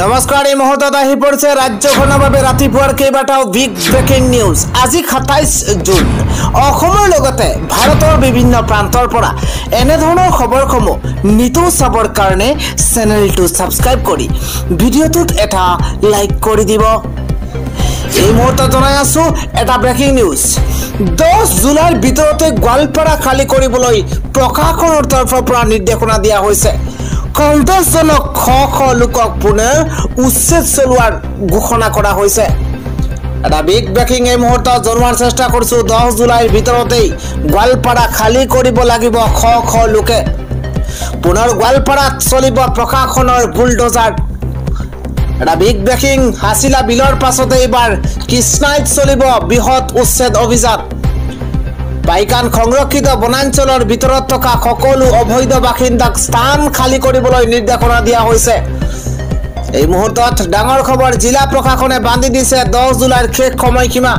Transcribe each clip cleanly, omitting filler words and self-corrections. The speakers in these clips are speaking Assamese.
নমস্কাৰ এই মুহূৰ্তত আহি পৰিছে ৰাজ্যখনৰ বাবে ৰাতিপুৱাৰ কেইবাটাও বিগ ব্ৰেকিং নিউজ। আজি ২৭ জুন অসমৰ লগতে ভাৰতৰ বিভিন্ন প্ৰান্তৰ পৰা এনে ধৰণৰ খবৰসমূহ নিতৌ চাবৰ কাৰণে চেনেলটো সাবস্ক্ৰাইব কৰি ভিডিঅ'টোত এটা লাইক কৰি দিব। এই মুহূৰ্তত জনাই আছো এটা ব্ৰেকিং নিউজ। 10 জুলাইৰ ভিতৰতে গোৱালপাৰা খালী কৰিবলৈ প্ৰশাসনৰ তৰফৰ পৰা নিৰ্দেশনা দিয়া হৈছে। কংগ্ৰেছজনক শ লোকক পুনৰ উচ্ছেদ চলোৱাৰ ঘোষণা কৰা হৈছে। এটা বিগ ব্ৰেকিং এই মুহূৰ্তত জনোৱাৰ চেষ্টা কৰিছো। 10 জুলাইৰ ভিতৰতেই গোৱালপাৰা খালী কৰিব লাগিব শ লোকে। পুনৰ গোৱালপাৰাত চলিব প্ৰশাসনৰ বুলডোজাৰ। এটা বিগ ব্ৰেকিং হাছিলা বিলৰ পাছতে এইবাৰ কৃষ্ণাইত চলিব বৃহৎ উচ্ছেদ অভিযান। বাইকান সংৰক্ষিত বনাঞ্চলৰ ভিতৰত থকা সকলো অবৈধ বাসিন্দাক স্থান খালী কৰিবলৈ নিৰ্দেশনা দিয়া হৈছে। এই মুহূৰ্তত ডাঙৰ খবৰ, জিলা প্ৰশাসনে বান্ধি দিছে 10 জুলাইৰ শেষ সময়সীমা।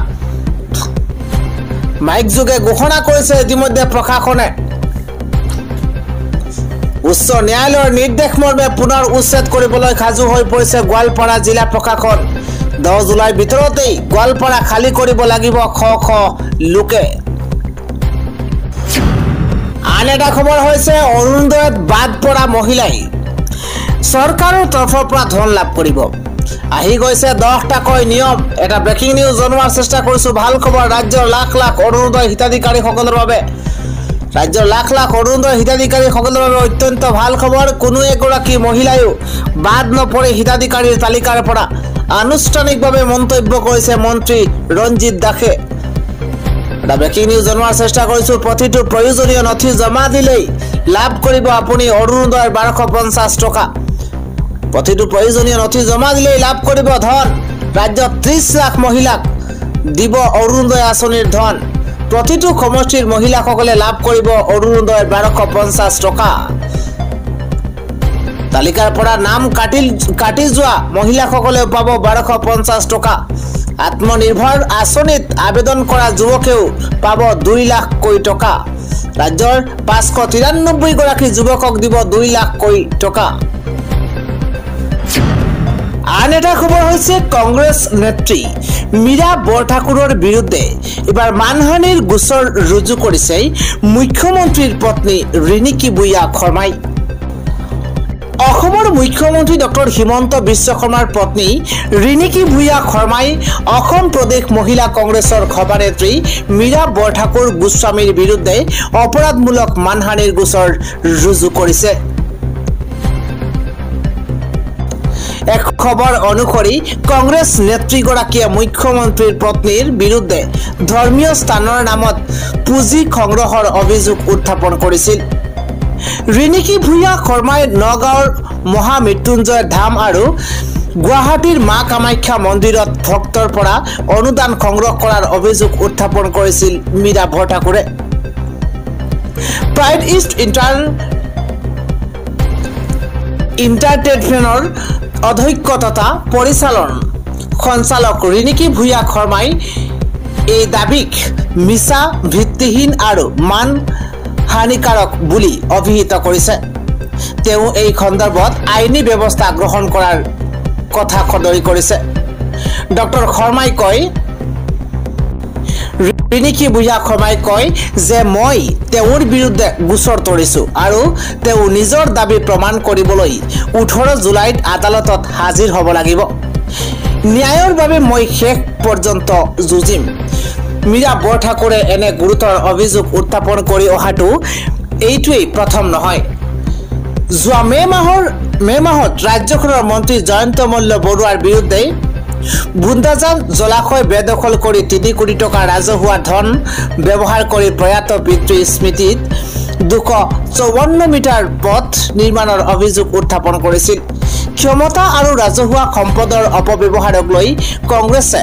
মাইক যোগে ঘোষণা কৰিছে ইতিমধ্যে প্ৰশাসনে। উচ্চ ন্যায়ালয়ৰ নিৰ্দেশ মৰ্মে পুনৰ উচ্ছেদ কৰিবলৈ সাজু হৈ পৰিছে গোৱালপাৰা জিলা প্ৰশাসন। 10 জুলাইৰ ভিতৰতেই গোৱালপাৰা খালী কৰিব লাগিব শ লোকে। আন এটা খবৰ হৈছে অৰুণোদয়ত বাদ পৰা মহিলাই চৰকাৰৰ তৰফৰ পৰা ধন লাভ কৰিব। আহি গৈছে 10টাকৈ নিয়ম। এটা ব্ৰেকিং নিউজ জনোৱাৰ চেষ্টা কৰিছো। ভাল খবৰ, ৰাজ্যৰ লাখ লাখ অৰুণোদয় হিতাধিকাৰীসকলৰ বাবে অত্যন্ত ভাল খবৰ। কোনো এগৰাকী মহিলায়ো বাদ নপৰে হিতাধিকাৰীৰ তালিকাৰ পৰা। আনুষ্ঠানিকভাৱে মন্তব্য কৰিছে মন্ত্ৰী ৰঞ্জিত দাসে। এটা ব্ৰেকিং নিউজ জনোৱাৰ চেষ্টা কৰিছো। প্ৰতিটো প্ৰয়োজনীয় নথি জমা দিলেই লাভ কৰিব আপুনি অৰুণোদয়ৰ 1250 টকা। প্ৰতিটো প্ৰয়োজনীয় নথি জমা দিলেই লাভ কৰিব ধন। ৰাজ্যত 30 লাখ মহিলাক দিব অৰুণোদয় আঁচনিৰ ধন। প্ৰতিটো সমষ্টিৰ মহিলাসকলে লাভ কৰিব অৰুণোদয়ৰ 1250 টকা। তালিকাৰ পৰা নাম কাটি যোৱা মহিলাসকলেও পাব 1250 টকা। আত্মনিৰ্ভৰ আঁচনিত আবেদন কৰা যুৱকেও পাব 2 লাখকৈ টকা। ৰাজ্যৰ 593 গৰাকী যুৱকক দিব 2 লাখকৈ টকা। আন এটা খবৰ হৈছে কংগ্ৰেছ নেত্ৰী মীৰা বৰঠাকুৰৰ বিৰুদ্ধে এবাৰ মানহানিৰ গোচৰ ৰুজু কৰিছে মুখ্যমন্ত্ৰীৰ পত্নী ৰিণিকী বুঢ়া শৰ্মাই। অসমৰ মুখ্যমন্ত্ৰী ডক্টৰ হিমন্ত বিশ্ব শৰ্মাৰ পত্নী ৰিণিকী বুঢ়া শৰ্মাই অসম প্ৰদেশ মহিলা কংগ্ৰেছৰ সভানেত্ৰী মীৰা বৰঠাকুৰ গোস্বামীৰ বিৰুদ্ধে অপৰাধমূলক মানহানিৰ গোচৰ ৰুজু কৰিছে। এক খবৰ অনুসৰি কংগ্ৰেছ নেত্ৰীগৰাকীয়ে মুখ্যমন্ত্ৰীৰ পত্নীৰ বিৰুদ্ধে ধৰ্মীয় স্থানৰ নামত পুঁজি সংগ্ৰহৰ অভিযোগ উত্থাপন কৰিছিল। ৰিণিকী বুঢ়া শৰ্মাই নগাঁৱৰ মহামৃত্যুঞ্জয় ধাম আৰু গুৱাহাটীৰ মা কামাখ্যা মন্দিৰত ভক্তৰ পৰা অনুদান সংগ্ৰহ কৰাৰ অভিযোগ উত্থাপন কৰিছিল মীৰা বৰঠাকুৰে। প্ৰাইড ইষ্ট ইণ্টাৰটেইনমেণ্টৰ অধ্যক্ষ তথা পৰিচালন সঞ্চালক ৰিণিকী বুঢ়া শৰ্মাই এই দাবীক মিছা, ভিত্তিহীন আৰু মান হানিকাৰক বুলি অভিহিত কৰিছে। তেওঁ এই সন্দৰ্ভত আইনী ব্যৱস্থা গ্ৰহণ কৰাৰ কথা সদৰি কৰিছে। ডক্টৰ শৰ্মাই কয়, ৰিণিকী বুঢ়া শৰ্মাই কয় যে মই তেওঁৰ বিৰুদ্ধে গোচৰ তৰিছো আৰু তেওঁ নিজৰ দাবী প্ৰমাণ কৰিবলৈ 18 জুলাইত আদালতত হাজিৰ হ'ব লাগিব। ন্যায়ৰ বাবে মই শেষ পৰ্যন্ত যুঁজিম। মীৰা বৰঠাকুৰে এনে গুৰুতৰ অভিযোগ উত্থাপন কৰি অহাটো এইটোৱেই প্ৰথম নহয়। যোৱা মে মাহত ৰাজ্যখনৰ মন্ত্ৰী জয়ন্ত মল্ল বৰুৱাৰ বিৰুদ্ধে বুন্দাজান জলাশয় বেদখল কৰি 3 কোটি টকা ৰাজহুৱা ধন ব্যৱহাৰ কৰি প্ৰয়াত পিতৃৰ স্মৃতিত 254 মিটাৰ পথ নিৰ্মাণৰ অভিযোগ উত্থাপন কৰিছিল। ক্ষমতা আৰু ৰাজহুৱা সম্পদৰ অপব্যৱহাৰক লৈ কংগ্ৰেছে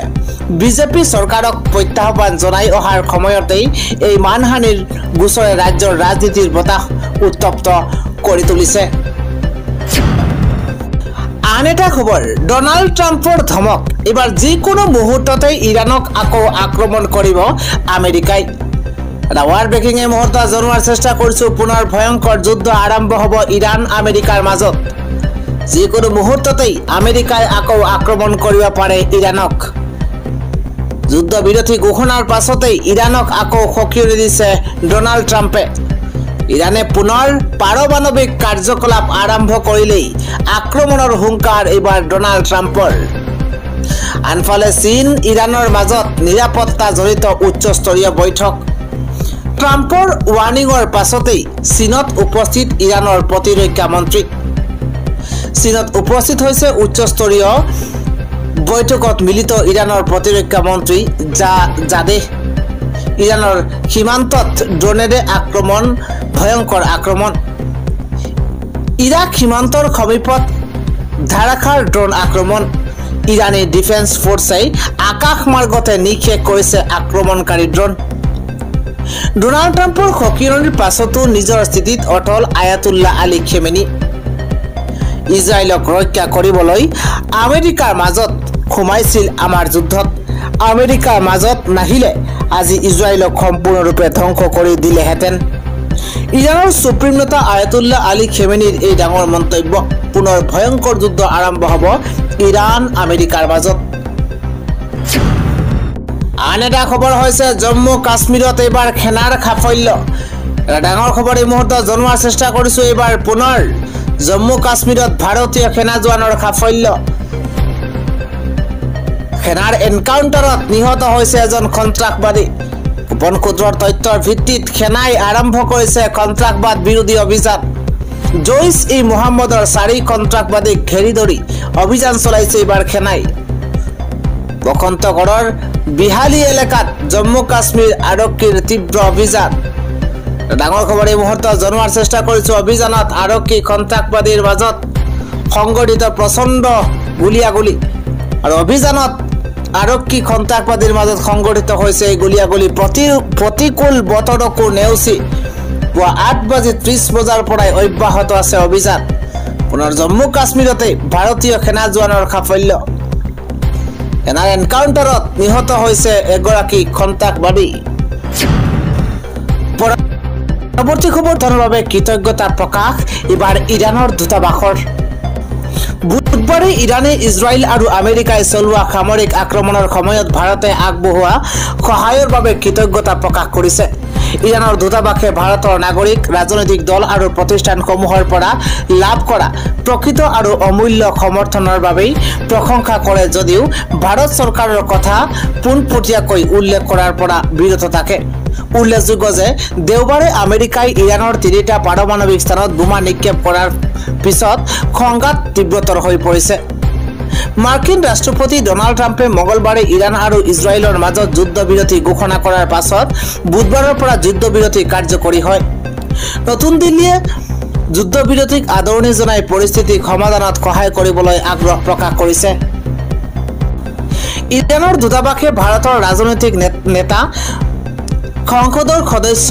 বিজেপি চৰকাৰক প্ৰত্যাহ্বান জনাই অহাৰ সময়তেই এই মানহানিৰ গোচৰে ৰাজ্যৰ ৰাজনীতিৰ বতাহ উত্তপ্ত কৰি তুলিছে। আন এটা খবৰ, ডনাল্ড ট্ৰাম্পৰ ধমক, এবাৰ যিকোনো মুহূৰ্ততে ইৰাণক আকৌ আক্ৰমণ কৰিব আমেৰিকাই। ৱাৰ ব্ৰেকিং এই মুহূৰ্তত জনোৱাৰ চেষ্টা কৰিছো। পুনৰ ভয়ংকৰ যুদ্ধ আৰম্ভ হ'ব ইৰাণ আমেৰিকাৰ মাজত। যিকোনো মুহূৰ্ততেই আমেৰিকাই আকৌ আক্ৰমণ কৰিব পাৰে ইৰাণক। যুদ্ধ বিৰতি ঘোষণাৰ পাছতেই ইৰাণক আকৌ সকিয়নি দিছে ডোনাল্ড ট্ৰাম্পে। ইৰাণে পুনৰ পাৰমাণৱিক কাৰ্যকলাপ আৰম্ভ কৰিলেই আক্ৰমণৰ হুংকাৰ এইবাৰ ডোনাল্ড ট্ৰাম্পৰ। আনফালে চীন ইৰাণৰ মাজত নিৰাপত্তা জড়িত উচ্চস্তৰীয় বৈঠক। ট্ৰাম্পৰ ৱাৰ্ণিঙৰ পাছতেই চীনত উপস্থিত ইৰাণৰ প্ৰতিৰক্ষা মন্ত্ৰী। চীনত উপস্থিত হৈছে উচ্চস্তৰীয় বৈঠকত মিলিত ইৰাণৰ প্ৰতিৰক্ষা মন্ত্ৰী জাদেহ। ইৰাণৰ সীমান্তত ড্ৰোনেৰে আক্ৰমণ, ভয়ংকৰ আক্ৰমণ। ইৰাক সীমান্তৰ সমীপত ধাৰাসাৰ ড্ৰোন আক্ৰমণ। ইৰাণী ডিফেন্স ফ'ৰ্চে আকাশমাৰ্গতে নিক্ষেপ কৰিছে আক্ৰমণকাৰী ড্ৰোন। ডোনাল্ড ট্ৰাম্পৰ সকিয়নিৰ পাছতো নিজৰ স্থিতিত অটল আয়াতুল্লাহ আলী খেমেনি। ইজৰাইলক ৰক্ষা কৰিবলৈ আমেৰিকাৰ মাজত সোমাইছিল আমাৰ যুদ্ধত। আমেৰিকাৰ মাজত নাহিলে আজি ইজৰাইলক সম্পূৰ্ণৰূপে ধ্বংস কৰি দিলেহেঁতেন। ইৰাণৰ সুপ্ৰিম নেতা আয়াতুল্লাহ আলী খেমেনিৰ এই ডাঙৰ মন্তব্য। পুনৰ ভয়ংকৰ যুদ্ধ আৰম্ভ হ'ব ইৰাণ আমেৰিকাৰ মাজত। আন এটা খবৰ হৈছে জম্মু কাশ্মীৰত এইবাৰ সেনাৰ সাফল্য। এটা ডাঙৰ খবৰ এই মুহূৰ্তত জনোৱাৰ চেষ্টা কৰিছোঁ। এইবাৰ পুনৰ জম্মু কাশ্মীৰত ভাৰতীয় সেনা জোৱানৰ সাফল্য। সেনাৰ এনকাউণ্টাৰত নিহত হৈছে এজন সন্ত্ৰাসবাদী। গোপন সূত্ৰৰ তথ্যৰ ভিত্তিত সেনাই আৰম্ভ কৰিছে সন্ত্ৰাসবাদ বিৰোধী অভিযান। জৈশ-ই-মোহাম্মদৰ 4 সন্ত্ৰাসবাদীক ঘেৰি ধৰি অভিযান চলাইছে এইবাৰ সেনাই। বসন্তগড়ৰ বিহালী এলেকাত জম্মু কাশ্মীৰ আৰক্ষীৰ তীব্ৰ অভিযান। ডাঙৰ খবৰ এই মুহূৰ্তত জনোৱাৰ চেষ্টা কৰিছোঁ। অভিযানত আৰক্ষী সন্ত্ৰাসবাদীৰ মাজত সংঘটিত প্ৰচণ্ড গুলীয়াগুলী। আৰু অভিযানত আৰক্ষী সন্ত্ৰাসবাদীৰ মাজত সংঘটিত হৈছে এই গুলীয়াগুলী। প্ৰতিকূল বতৰকো নেওচি পুৱা 8:30 বজাৰ পৰাই অব্যাহত আছে অভিযান। পুনৰ জম্মু কাশ্মীৰতে ভাৰতীয় সেনা জোৱানৰ সাফল্য। সেনাৰ এনকাউণ্টাৰত নিহত হৈছে এগৰাকী সন্ত্ৰাসবাদী। পৰৱৰ্তী খবৰৰ বাবে কৃতজ্ঞতা প্ৰকাশ এইবাৰ ইৰাণৰ দূতাবাসৰ। বুধবাৰে ইৰাণে ইজৰাইল আৰু আমেৰিকাই চলোৱা সামৰিক আক্ৰমণৰ সময়ত ভাৰতে আগবঢ়োৱা সহায়ৰ বাবে কৃতজ্ঞতা প্ৰকাশ কৰিছে। ইৰাণৰ দূতাবাসে ভাৰতৰ নাগৰিক, ৰাজনৈতিক দল আৰু প্ৰতিষ্ঠানসমূহৰ পৰা লাভ কৰা প্ৰকৃত আৰু অমূল্য সমৰ্থনৰ বাবেই প্ৰশংসা কৰে যদিও ভাৰত চৰকাৰৰ কথা পোনপটীয়াকৈ উল্লেখ কৰাৰ পৰা বিৰত থাকে। উল্লেখযোগ্য যে দেওবাৰে আমেৰিকাই ইৰাণৰ 3টা পাৰমাণৱিক স্থানত বোমা নিক্ষেপ কৰাৰ পিছত সংঘাত তীব্ৰতৰ হৈ পৰিছে। মাৰ্কিন ৰাষ্ট্ৰপতি ডোনাল্ড ট্ৰাম্পে মঙলবাৰে ইৰাণ আৰু ইজৰাইলৰ মাজত যুদ্ধবিৰতি ঘোষণা কৰাৰ পাছত বুধবাৰৰ পৰা যুদ্ধবিৰতি কাৰ্যকৰী হয়। নতুন দিল্লীয়ে যুদ্ধবিৰতিক আদৰণি জনাই পৰিস্থিতিক সমাধানত সহায় কৰিবলৈ আগ্ৰহ প্ৰকাশ কৰিছে। ইৰাণৰ দূতাবাসে ভাৰতৰ ৰাজনৈতিক নেতা, সংসদৰ সদস্য,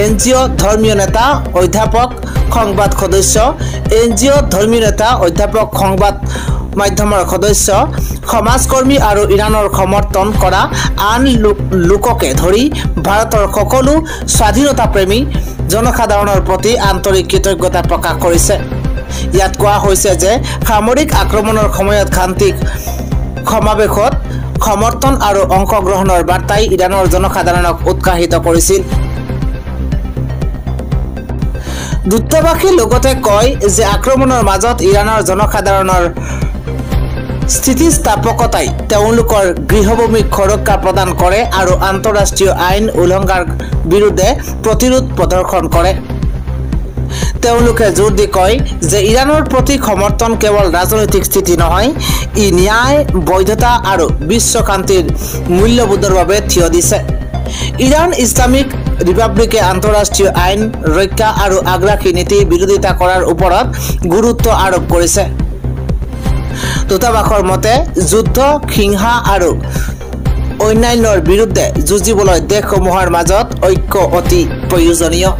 NGO, ধৰ্মীয় নেতা, অধ্যাপক, সংবাদ সদস্য, NGO, ধৰ্মীয় নেতা, অধ্যাপক, সংবাদ মাধ্যমৰ সদস্য, সমাজকৰ্মী আৰু ইৰাণৰ সমৰ্থন কৰা আন লোককে ধৰি ভাৰতৰ সকলো স্বাধীনতাপ্ৰেমী জনসাধাৰণৰ প্ৰতি আন্তৰিক কৃতজ্ঞতা প্ৰকাশ কৰিছে। ইয়াত কোৱা হৈছে যে সামৰিক আক্ৰমণৰ সময়ত শান্তি সমাৱেশত সমৰ্থন আৰু অংশগ্ৰহণৰ বাৰ্তাই ইৰাণৰ জনসাধাৰণক উৎসাহিত কৰিছিল। দূতাবাসে লগতে কয় যে আক্ৰমণৰ মাজত ইৰাণৰ জনসাধাৰণৰ স্থিতিস্থাপকতাই তেওঁলোকৰ গৃহভূমিক সুৰক্ষা প্ৰদান কৰে আৰু আন্তঃৰাষ্ট্ৰীয় আইন উলংঘনৰ বিৰুদ্ধে প্ৰতিৰোধ প্ৰদৰ্শন কৰে। তেওঁলোকে জোৰ দি কয় যে ইৰাণৰ প্ৰতি সমৰ্থন কেৱল ৰাজনৈতিক স্থিতি নহয়, ই ন্যায়, বৈধতা আৰু বিশ্ব শান্তিৰ মূল্যবোধৰ বাবে থিয় দিছে। ইৰাণ ইছলামিক ৰিপাব্লিকে আন্তঃৰাষ্ট্ৰীয় আইন ৰক্ষা আৰু আগ্ৰাসী নীতিৰ বিৰোধিতা কৰাৰ ওপৰত গুৰুত্ব আৰোপ কৰিছে। দূতাবাসৰ মতে যুদ্ধ, হিংসা আৰু অন্যান্যৰ বিৰুদ্ধে যুঁজিবলৈ দেশসমূহৰ মাজত ঐক্য অতি প্ৰয়োজনীয়।